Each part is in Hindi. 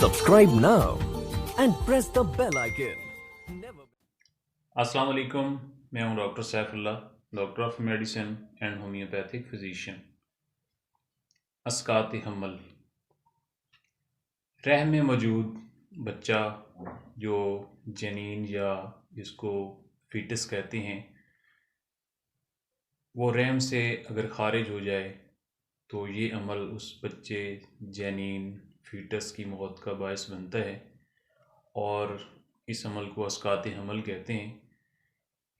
Subscribe now and press the bell icon. Never. अस्सलाम वालेकुम। मैं हूं doctor Saifullah, doctor of medicine and homeopathic physician. अस्कात हमल, रहम में मौजूद बच्चा जो जनीन या जिसको फीटस कहते हैं, वो रहम से अगर खारिज हो जाए तो ये अमल उस बच्चे जनीन फीटस की मौत का बायस बनता है और इस अमल को अस्कात हमल कहते हैं।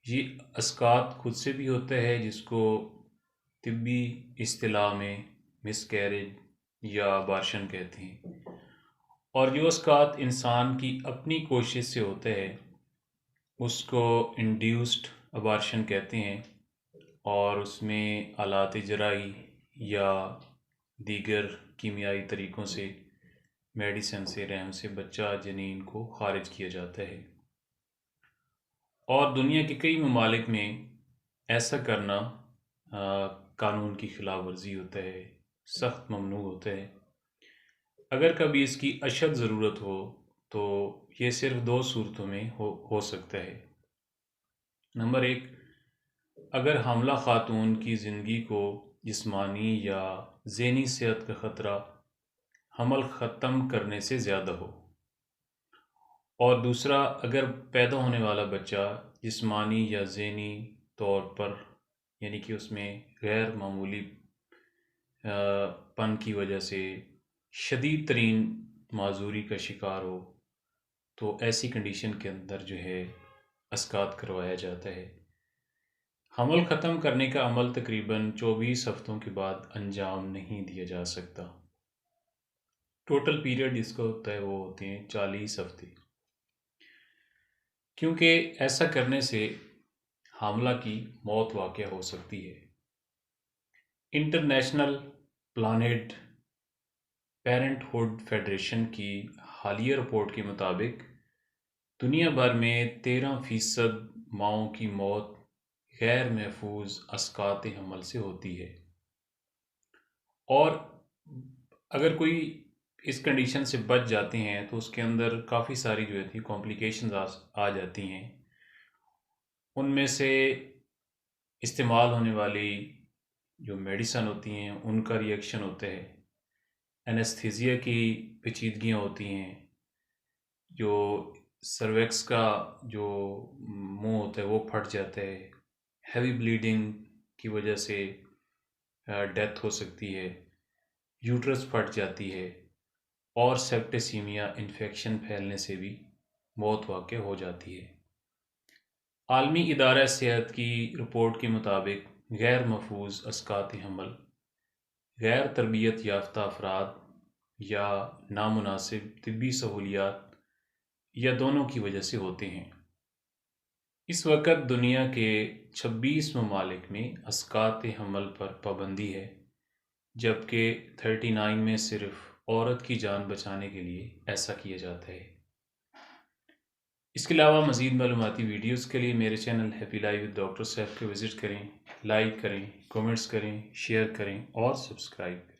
ये अस्कात खुद से भी होता है जिसको तिब्बी इस्तिलाह में मिसकैरेज या अबार्शन कहते हैं, और जो अस्कात इंसान की अपनी कोशिश से होता है उसको इंड्यूस्ड अबार्शन कहते हैं, और उसमें आलात जराई या दीगर कीमियाई तरीक़ों से मेडिसिन से रहम से बच्चा जनीन को खारिज किया जाता है। और दुनिया के कई ममालिक में ऐसा करना कानून की खिलाफ वर्जी होता है, सख्त ममनू होता है। अगर कभी इसकी अशद ज़रूरत हो तो ये सिर्फ दो सूरतों में हो सकता है। नंबर एक, अगर हमला खातून की ज़िंदगी को जिस्मानी या ज़हनी सेहत का ख़तरा हमल ख़त्म करने से ज़्यादा हो, और दूसरा, अगर पैदा होने वाला बच्चा जिस्मानी या ज़हनी तौर पर यानी कि उसमें गैर मामूली पन की वजह से शदीद तरीन माजूरी का शिकार हो, तो ऐसी कंडीशन के अंदर जो है अस्कात करवाया जाता है। हमल ख़त्म करने का अमल तकरीबन 24 हफ्तों के बाद अंजाम नहीं दिया जा सकता। टोटल पीरियड जिसका होता है वो होते हैं 40 हफ्ते, क्योंकि ऐसा करने से हामला की मौत वाक़या हो सकती है। इंटरनेशनल प्लानेड पेरेंटहुड फेडरेशन की हालिया रिपोर्ट के मुताबिक दुनिया भर में 13% माँओं की मौत गैर महफूज अस्कात हमल से होती है, और अगर कोई इस कंडीशन से बच जाते हैं तो उसके अंदर काफ़ी सारी जो है कॉम्प्लिकेशंस आ जाती हैं। उनमें से इस्तेमाल होने वाली जो मेडिसन होती हैं उनका रिएक्शन होता है, एनेस्थीसिया की पेचीदगियाँ होती हैं, जो सर्वेक्स का जो मुंह होता है वो फट जाता है, हैवी ब्लीडिंग की वजह से डेथ हो सकती है, यूट्रस फट जाती है, और सेप्टिसीमिया इन्फेक्शन फैलने से भी मौत वाक़या हो जाती है। आलमी इदारा सेहत की रिपोर्ट के मुताबिक गैर महफूज अस्कात हमल गैर तरबियत याफ्ता अफराद या नामुनासिब तिब्बी सहूलियात या दोनों की वजह से होते हैं। इस वक्त दुनिया के 26 ममालिक में अस्कात हमल पर पाबंदी है, जबकि 39 में सिर्फ औरत की जान बचाने के लिए ऐसा किया जाता है। इसके अलावा मज़ीद मालूमाती वीडियोज़ के लिए मेरे channel happy life with doctor Saif को विज़िट करें, लाइक करें, कमेंट्स करें, शेयर करें और सब्सक्राइब करें।